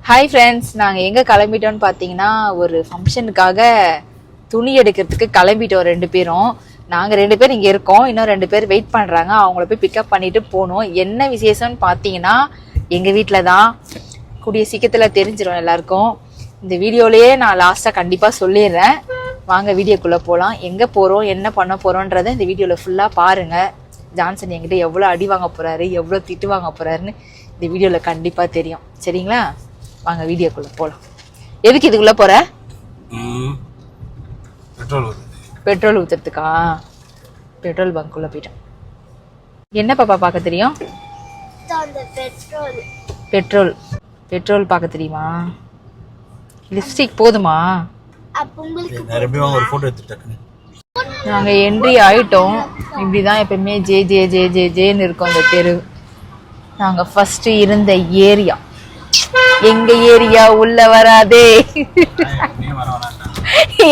Hi friends, நாங்கள் எங்கே கிளம்பிட்டோம்னு பார்த்தீங்கன்னா ஒரு ஃபங்க்ஷனுக்காக துணி எடுக்கிறதுக்கு கிளம்பிட்டோம் 2 பேரும். நாங்கள் 2 பேர் இங்கே இருக்கோம், இன்னும் 2 பேர் வெயிட் பண்ணுறாங்க. அவங்கள போய் பிக்கப் பண்ணிட்டு போகணும். என்ன விசேஷம்னு பார்த்தீங்கன்னா எங்கள் வீட்டில் தான். கூடிய சீக்கிரத்தில் தெரிஞ்சிடும் எல்லாருக்கும். இந்த வீடியோலேயே நான் லாஸ்ட்டாக கண்டிப்பாக சொல்லிடுறேன். வாங்க வீடியோக்குள்ளே போகலாம். எங்கே போகிறோம், என்ன பண்ண போகிறோன்றதை இந்த வீடியோவில் ஃபுல்லாக பாருங்கள். ஜான்சன் என்கிட்ட எவ்வளோ அடி வாங்க போகிறாரு, எவ்வளோ திட்டு வாங்க போகிறாருன்னு இந்த வீடியோவில் கண்டிப்பாக தெரியும். சரிங்களா? வாங்க வீடியோக்குள்ள போலாம். எதுக்கு இதுக்குள்ள போற? பெட்ரோல் ஊத்துறதுக்கா? பெட்ரோல் பங்க்குள்ள போயிட்டோம். என்ன பாப்பா பார்க்க தெரியும்? பெட்ரோல் பார்க்க தெரியுமா? லிப்ஸ்டிக் போதுமா? நாங்க என்ட்ரி ஆயிட்டோம். இப்படிதான் எப்பவுமே ஜே ஜே ஜே ஜே ஜேன்னு இருக்கும் அந்த தெரு. நாங்க ஃபர்ஸ்ட் இருந்த ஏரியா. எங்க ஏரியா உள்ள வராதே.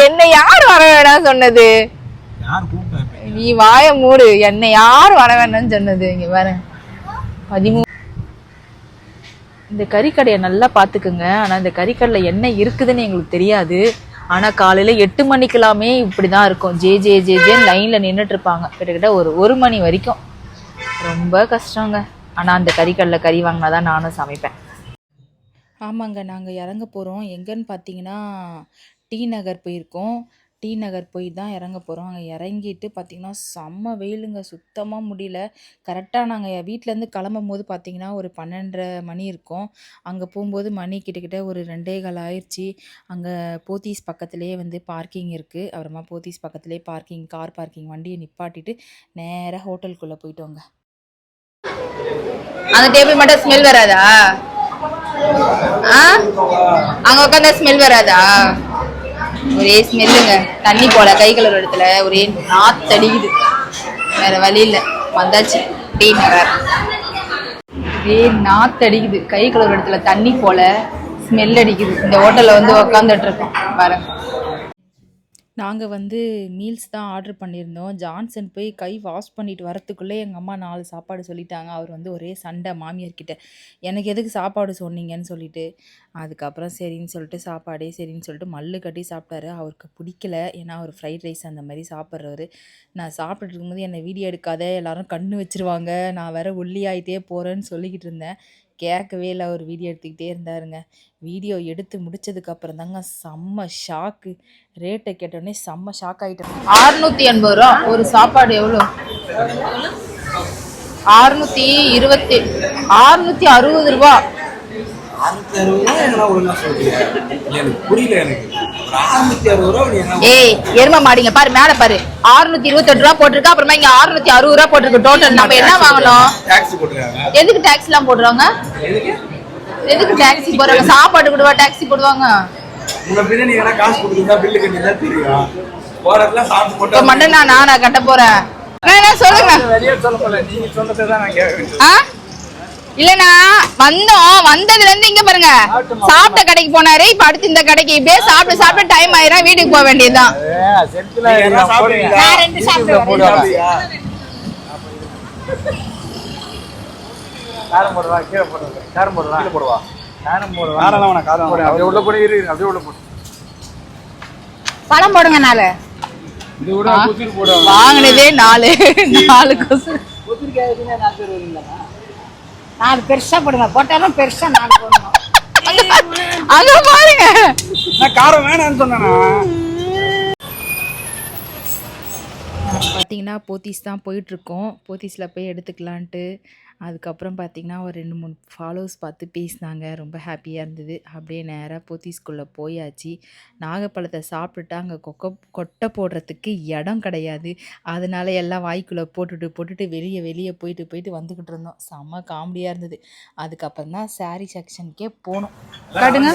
என்ன யார் வர வேணாம் சொன்னது? நீ வாய மூடு. என்ன யார் வர வேணாம்னு சொன்னது? இங்க வர 13. இந்த கறிக்கடையை நல்லா பாத்துக்குங்க. ஆனா இந்த கறிக்கடையில என்ன இருக்குதுன்னு எங்களுக்கு தெரியாது. ஆனா காலையில 8 மணிக்கெல்லாமே இப்படிதான் இருக்கும். ஜே ஜே ஜே ஜேன்னு லைன்ல நின்றுட்டு இருப்பாங்க கிட்டத்தட்ட ஒரு மணி வரைக்கும். ரொம்ப கஷ்டங்க. ஆனா அந்த கறிக்கடையில கறி வாங்கினாதான் நானும் சமைப்பேன். ஆமாங்க, நாங்கள் இறங்க போகிறோம். எங்கன்னு பார்த்தீங்கன்னா டி நகர் போயிருக்கோம். டி நகர் போய் தான் இறங்க போகிறோம். அங்கே இறங்கிட்டு பார்த்திங்கன்னா செம்ம வெயிலுங்க, சுத்தமாக முடியல. கரெக்டாக நாங்கள் வீட்டிலேருந்து கிளம்பும் போது பார்த்திங்கன்னா ஒரு 12:30 மணி இருக்கும். அங்கே போகும்போது மணி கிட்டக்கிட்ட ஒரு 2:15 ஆயிடுச்சு. அங்கே போத்தீஸ் பக்கத்துலேயே வந்து பார்க்கிங் இருக்குது. அப்புறமா போத்தீஸ் பக்கத்துலேயே கார் பார்க்கிங் வண்டியை நிப்பாட்டிட்டு நேராக ஹோட்டலுக்குள்ளே போயிட்டோங்க. அந்த டேபிள் மட்டும் ஸ்மெல் வராதா? அங்க உட்காந்தா ஸ்மெல் வராதா? ஒரே ஸ்மெல்லுங்க. தண்ணி போல கை கழுவுற இடத்துல ஒரே நாத்தடிக்குது. வேற வழி இல்ல, வந்தாச்சு டீ நகர். ஒரே நாத்தடிக்குது. கை கழுவுற இடத்துல தண்ணி போல ஸ்மெல் அடிக்குது. இந்த ஹோட்டல்ல வந்து உக்காந்துட்டு இருக்கோம் பாருங்க. நாங்கள் வந்து மீல்ஸ் தான் ஆர்டர் பண்ணியிருந்தோம். ஜான்சன் போய் கை வாஷ் பண்ணிட்டு வரத்துக்குள்ளே எங்கள் அம்மா 4 சாப்பாடு சொல்லிட்டாங்க. அவர் வந்து ஒரே சண்டை மாமியார்கிட்ட, எனக்கு எதுக்கு சாப்பாடு சொன்னீங்கன்னு சொல்லிட்டு. அதுக்கப்புறம் சரின்னு சொல்லிட்டு சரின்னு சொல்லிட்டு மல்லு கட்டி சாப்பிட்டாரு. அவருக்கு பிடிக்கல, ஏன்னா அவர் ஃப்ரைட் ரைஸ் அந்த மாதிரி சாப்பிட்றவர். நான் சாப்பிட்டுட்டு இருக்கும்போது என்னை வீடியோ எடுக்காத, எல்லாரும் கண்ணு வச்சுருவாங்க, நான் வேற ஒல்லி ஆகிட்டே போகிறேன்னு சொல்லிக்கிட்டு இருந்தேன். கேட்கவே இல்லை. அவர் வீடியோ எடுத்துக்கிட்டே இருந்தாருங்க. வீடியோ எடுத்து முடிச்சதுக்கப்புறம் தாங்க செம்ம ஷாக்கு. ரேட்டை கேட்டோடனே செம்ம ஷாக் ஆகிட்டேன். 680 ரூபா ஒரு சாப்பாடு. எவ்வளோ? 660 ரூபா. ஏய் எரும மாடிங்க பாரு, மேல பாரு 628 ரூபா போட்டிருக்கா. அப்புறமா இங்க 660 ரூபா போட்டிருக்கு டோட்டல். நம்ம என்ன வாங்கணும்? எதுக்கு டாக்ஸ் எல்லாம் போடுறாங்க? எதுக்கு டாக்ஸி போடுறாங்க? சாப்பாடு கூடவா டாக்ஸி போடுவாங்க? மட்டும் நானா கட்ட போறேன்? சொல்லுங்க. இல்லனா வந்ததுல இருந்து இங்க பாருங்க, சாப்பிட்ட கடைக்கு போனாரு, இப்ப அடுத்து இந்த கடைக்கு. இப்படியே சாப்பிட்டு டைம் ஆயிரும், வீட்டுக்கு போக வேண்டியதுதான். பழம் போடுங்க. 4 வாங்கினதே 4 கொசு. 4 பெருசா போடுங்க. போட்டாலும் பெருசா 4 போடுங்க. அங்க பாருங்க, நான் காரம் வேணாம்னு சொன்னேனா. பார்த்தீங்கன்னா போத்தீஸ் தான் போயிட்டுருக்கோம். போத்தீஸில் போய் எடுத்துக்கலான்ட்டு. அதுக்கப்புறம் பார்த்திங்கன்னா ஒரு 2-3 ஃபாலோவர்ஸ் பார்த்து பேசினாங்க. ரொம்ப ஹாப்பியாக இருந்தது. அப்படியே நேராக போத்தீஸ்குள்ளே போயாச்சு. நாகப்பழத்தை சாப்பிட்டுட்டு அங்கே கொட்டை போடுறதுக்கு இடம் கிடையாது. அதனால எல்லாம் வாய்க்குள்ளே போட்டுட்டு வெளியே போயிட்டு வந்துக்கிட்டு இருந்தோம். செம்ம காமெடியாக இருந்தது. அதுக்கப்புறம் தான் சாரீ செக்ஷனுக்கே போனோம். காட்டுங்க.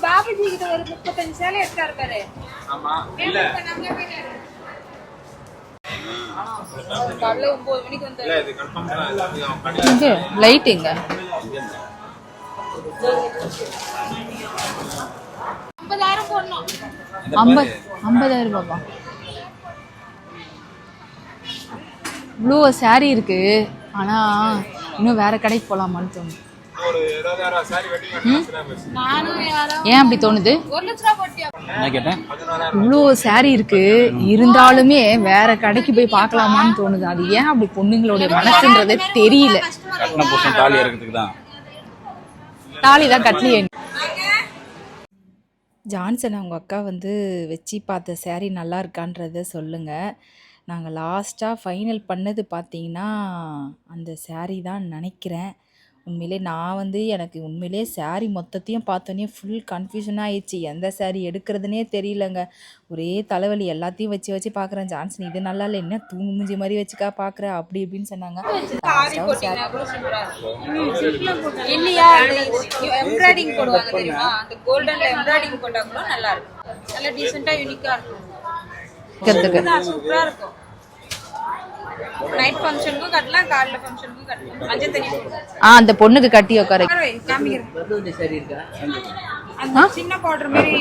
பாபுஜி கிட்ட ஒரு 35 சேலை எடுத்தாரு பாரு. ஆமா இல்ல காலைல 9 மணிக்கு வந்தாரு. இல்ல இது கன்ஃபார்ம் தான். இங்க லைட்டிங்க 50000 போடணும். 50000 பாப்பா. ப்ளூ சாரி இருக்கு. ஆனால் இன்னும் வேற கடைக்கு போகலாமான்னு தோணுது. ஒரு 20,000 சாரி வெட்டி கட்டினா பஸ். ஏன் அப்படி தோணுது? 1 லட்ச ரூபாய் போட்டியா? என்ன கேட்டேன்? இவ்வளோ சாரி இருக்கு, இருந்தாலுமே வேற கடைக்கு போய் பார்க்கலாமான்னு தோணுது. அது ஏன் அப்படி பொண்ணுங்களுடைய மனசுன்றதே தெரியல. கட்டின புருஷன் தாலி இறக்கிறதுக்கு தான். தாலி தான் கட்டலையே. ஜான்சன் அவங்க அக்கா வந்து வச்சு பார்த்த சாரீ நல்லா இருக்கான்றத சொல்லுங்கள். நாங்கள் லாஸ்ட்டாக ஃபைனல் பண்ணது பார்த்தீங்கன்னா அந்த சாரீ தான் நினைக்கிறேன். உண்மையிலே நான் வந்து எனக்கு உண்மையிலே சாரீ மொத்தத்தையும் பார்த்தோன்னே ஃபுல் கன்ஃபியூஷனாக ஆயிடுச்சு. எந்த சாரீ எடுக்கிறதுனே தெரியலங்க. ஒரே தலைவலி. எல்லாத்தையும் வச்சு வச்சு பார்க்குறேன். ஜான்சன் இது நல்லா இல்லை, என்ன தூங்கு மூஞ்சி மாதிரி வச்சுக்கா பார்க்குற அப்படி இப்படின்னு சொன்னாங்க. இல்லையா எம்ப்ராய்டிங் போடுவாங்க தெரியுமா? அந்த கோல்டன்ல எம்ப்ராய்டிங் போட்டா கூட நல்லா இருக்கும். நல்ல டீசென்ட்டா யூனிக்கா இருக்கும். சூப்பரா இருக்கும். நைட் ஃபங்க்ஷனுக்கும் கட்டலாம், காலைல ஃபங்க்ஷனுக்கும் கட்டலாம். மஞ்சள் தண்ணி அந்த பொண்ணுக்கு கட்டி உட்கார அந்த சின்ன பார்டர் மாதிரி.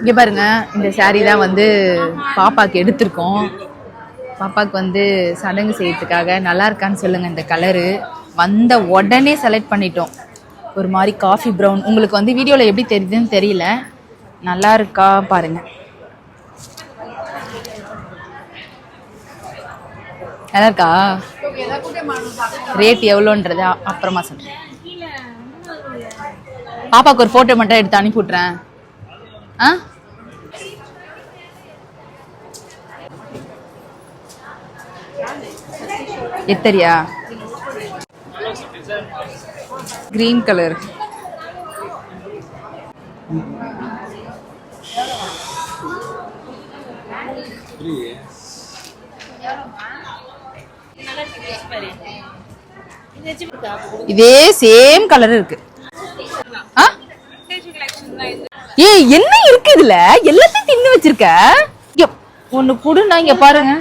இங்க பாருங்க, இந்த சாரீ தான் வந்து பாப்பாக்கு எடுத்திருக்கோம். பாப்பாக்கு வந்து சடங்கு செய்யறதுக்காக. நல்லா இருக்கான்னு சொல்லுங்க. இந்த கலரு வந்த உடனே செலக்ட் பண்ணிட்டோம். ஒரு மாதிரி காஃபி ப்ரௌன். உங்களுக்கு வந்து வீடியோவில் எப்படி தெரியுதுன்னு தெரியல. நல்லா இருக்கா பாருங்க. நல்லா இருக்கா? ரேட் எவ்வளோன்றத அப்புறமா சொல்றேன். பாப்பாக்கு ஒரு போட்டோ மட்டும் எடுத்து அனுப்பி விட்றேன். எத்தரியா? Green colour. இதே சேம் கலர் இருக்கு. ஏய், என்ன இருக்கு இதுல? எல்லாத்தையும் தின்னு வச்சிருக்க. ஒண்ணு குடுனா இங்க பாருங்க.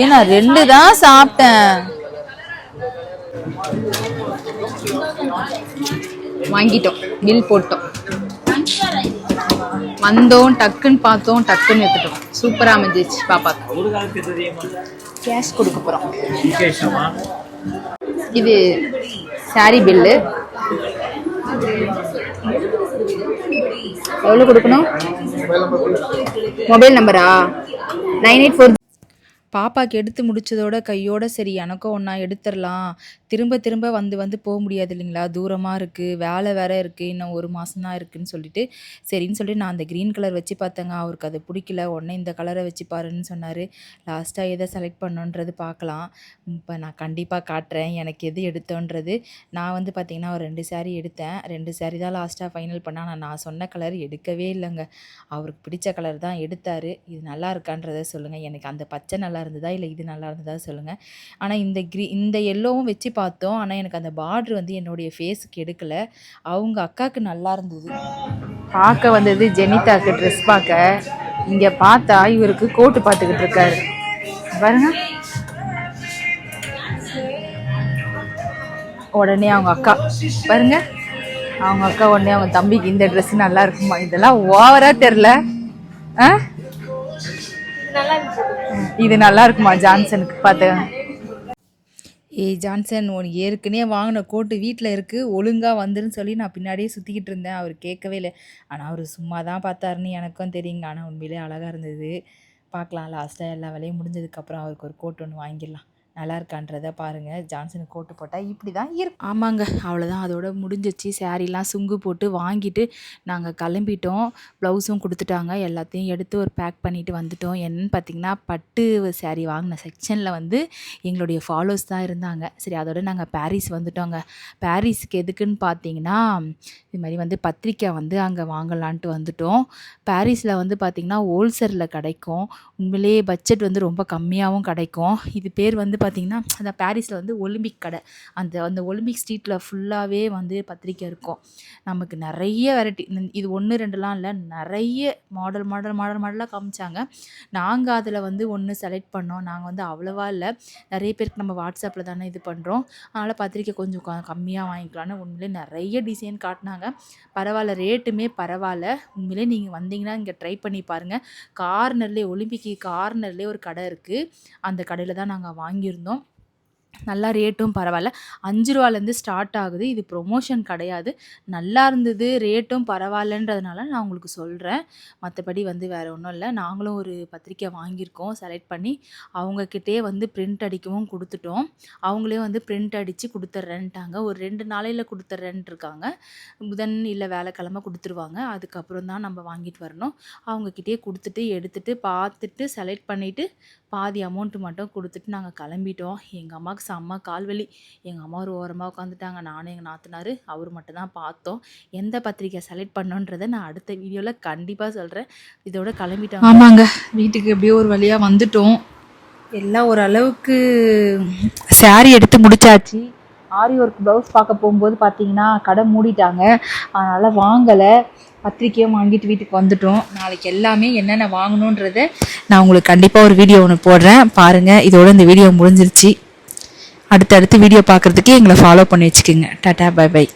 ஏன்னா 2 தான் சாப்பிட்டேன். வாங்கிட்டோம், பில் போட்டோம், வந்தோம், டக்குன்னு பார்த்தோம், டக்குன்னு எடுத்துட்டோம். சூப்பரா அமைஞ்சிச்சு. பாப்பாக்கு கேஷ் கொடுக்க போறோம். இது சாரி பில்லு. எவ்வளவு கொடுக்கணும்? மொபைல் நம்பரா? 984. பாப்பாக்கு எடுத்து முடிச்சதோட கையோட சரி எனக்கும் ஒன்றா எடுத்துடலாம். திரும்ப திரும்ப வந்து வந்து போக முடியாது இல்லைங்களா? தூரமாக இருக்குது, வேலை வேற இருக்குது, இன்னும் 1 மாதம் தான் இருக்குதுன்னு சொல்லிட்டு சரின்னு சொல்லிட்டு நான் அந்த க்ரீன் கலர் வச்சு பார்த்தேங்க. அவருக்கு அது பிடிக்கல. உடனே இந்த கலரை வச்சு பாருன்னு சொன்னார். லாஸ்ட்டாக எதை செலக்ட் பண்ணோன்றது பார்க்கலாம். இப்போ நான் கண்டிப்பாக காட்டுறேன் எனக்கு எது எடுத்தோன்றது. நான் வந்து பார்த்திங்கன்னா ஒரு 2 சாரீ எடுத்தேன். 2 சாரீ தான் லாஸ்ட்டாக ஃபைனல் பண்ணால். நான் சொன்ன கலர் எடுக்கவே இல்லைங்க. அவருக்கு பிடிச்ச கலர் தான் எடுத்தார். இது நல்லா இருக்கான்றதை சொல்லுங்கள். எனக்கு அந்த பச்சை நல்லா இருந்ததா இல்லை இது நல்லா இருந்ததா சொல்லுங்கள். ஆனால் இந்த எல்லோவும் வச்சு பார்த்தோம். ஆனால் எனக்கு அந்த பார்டர் வந்து என்னுடைய ஃபேஸுக்கு எடுக்கலை. அவங்க அக்காவுக்கு நல்லா இருந்தது. பார்க்க வந்தது ஜெனிதாக்கு ட்ரெஸ் பார்க்க. இங்கே பார்த்தா இவருக்கு கோட்டு பார்த்துக்கிட்டு இருக்காரு பாருங்க. உடனே அவங்க அக்கா பாருங்க, அவங்க அக்கா உடனே அவங்க தம்பிக்கு இந்த ட்ரெஸ் நல்லா இருக்குமா? இதெல்லாம் ஓவரா தெரில. இது நல்லா இருக்குமா ஜான்சனுக்கு? பார்த்து ஏய் ஜான்சன், உனக்கு ஏற்கனவே வாங்கின கோட்டு வீட்டில் இருக்குது, ஒழுங்காக வந்துருன்னு சொல்லி நான் பின்னாடியே சுற்றிக்கிட்டு இருந்தேன். அவர் கேட்கவே இல்லை. ஆனால் அவர் சும்மா தான் பார்த்தாருன்னு எனக்கும் தெரியுங்க. ஆனால் உண்மையிலே அழகாக இருந்தது. பார்க்கலாம், லாஸ்ட்டாக எல்லா வேலையும் முடிஞ்சதுக்கப்புறம் அவருக்கு ஒரு கோட் ஒன்று வாங்கிடலாம். நல்லா இருக்கான்றதை பாருங்கள். ஜான்சனுக்கு கோட்டு போட்டால் இப்படி தான் இருக்கும். ஆமாங்க, அவ்வளோதான், அதோட முடிஞ்சிச்சு. சாரீலாம் சுங்கு போட்டு வாங்கிட்டு நாங்கள் கிளம்பிட்டோம். ப்ளவுஸும் கொடுத்துட்டாங்க. எல்லாத்தையும் எடுத்து ஒரு பேக் பண்ணிவிட்டு வந்துட்டோம். என்னன்னு பார்த்திங்கன்னா, பட்டு சாரீ வாங்கின செக்ஷனில் வந்து எங்களுடைய ஃபாலோஸ் தான் இருந்தாங்க. சரி, அதோட நாங்கள் பாரிஸ் வந்துட்டோங்க. பாரிஸுக்கு எதுக்குன்னு பார்த்தீங்கன்னா, இது மாதிரி வந்து பத்திரிக்கை வந்து அங்கே வாங்கலான்ட்டு வந்துட்டோம். பாரிஸில் வந்து பார்த்திங்கன்னா ஹோல்சேலில் கிடைக்கும். உண்மையிலே பட்ஜெட் வந்து ரொம்ப கம்மியாகவும் கிடைக்கும். இது பேர் வந்து பார்த்திங்கன்னா, அந்த பாரிஸில் வந்து ஒலிம்பிக் கடை. அந்த ஒலிம்பிக் ஸ்ட்ரீட்டில் ஃபுல்லாகவே வந்து பத்திரிக்கை இருக்கும். நமக்கு நிறைய வெரைட்டி, இது 1 2லாம் இல்லை, நிறைய மாடலாக காமிச்சாங்க. நாங்கள் அதில் வந்து ஒன்று செலக்ட் பண்ணோம். நாங்கள் வந்து அவ்வளோவா இல்லை, நிறைய பேருக்கு நம்ம வாட்ஸ்அப்பில் தானே இது பண்ணுறோம். அதனால் பத்திரிக்கை கொஞ்சம் கம்மியாக வாங்கிக்கலான்னு உண்மையிலே நிறைய டிசைன் காட்டினாங்க. பரவாயில்ல, ரேட்டுமே பரவாயில்ல. உண்மையிலே நீங்கள் வந்தீங்கன்னா இங்கே ட்ரை பண்ணி பாருங்கள். கார்னர்லேயே, ஒலிம்பிக்கு கார்னர்லேயே ஒரு கடை இருக்குது. அந்த கடையில் தான் நாங்கள் வாங்கியிருந்தோம். வாங்கியிருந்தோம். நல்லா ரேட்டும் பரவாயில்ல. 5 ரூபாலேருந்து ஸ்டார்ட் ஆகுது. இது ப்ரொமோஷன் கிடையாது. நல்லா இருந்தது, ரேட்டும் பரவாயில்லன்றதுனால நான் உங்களுக்கு சொல்கிறேன். மற்றபடி வேறு ஒன்றும் இல்லை. நாங்களும் ஒரு பத்திரிக்கை வாங்கியிருக்கோம் செலக்ட் பண்ணி. அவங்கக்கிட்டே பிரிண்ட் அடிக்கவும் கொடுத்துட்டோம். அவங்களே பிரிண்ட் அடித்து கொடுத்துட்றேன்ட்டாங்க. ஒரு 2 நாளையில் கொடுத்துட்றேன்ட்டு இருக்காங்க. புதன் இல்லை வியாழக்கிழமை கொடுத்துருவாங்க. அதுக்கப்புறம் தான் நம்ம வாங்கிட்டு வரணும். அவங்கக்கிட்டே கொடுத்துட்டு எடுத்துகிட்டு பார்த்துட்டு செலக்ட் பண்ணிவிட்டு பாதி அமௌண்ட்டு மட்டும் கொடுத்துட்டு நாங்கள் கிளம்பிட்டோம். எங்கள் அம்மாவுக்கு செம்ம கால்வலி. எங்கள் அம்மா ஒரு ஓரமாக உட்காந்துட்டாங்க. நானும் எங்கள் நாத்தனார் அவர் மட்டும் தான் பார்த்தோம். எந்த பத்திரிக்கை செலக்ட் பண்ணோன்றதை நான் அடுத்த வீடியோவில் கண்டிப்பாக சொல்கிறேன். இதோட கிளம்பிட்டோம். ஆமாங்க, வீட்டுக்கு எப்படியோ ஒரு வழியாக வந்துட்டோம். எல்லாம் ஓரளவுக்கு சாரீ எடுத்து முடிச்சாச்சு. ஆரி ஒர்க் ப்ளவுஸ் பார்க்க போகும்போது பார்த்தீங்கன்னா கடை மூடிட்டாங்க. அதனால் வாங்கலை. பத்திரிக்கையும் வாங்கிட்டு வீட்டுக்கு வந்துட்டோம். நாளைக்கு எல்லாமே என்னென்ன வாங்கணுன்றதை நான் உங்களுக்கு கண்டிப்பாக ஒரு வீடியோ ஒன்று போடுறேன் பாருங்கள். இதோட இந்த வீடியோ முடிஞ்சிருச்சு. அடுத்தடுத்து வீடியோ பார்க்குறதுக்கு எங்களை ஃபாலோ பண்ணி வச்சுக்கோங்க. Tata, bye by.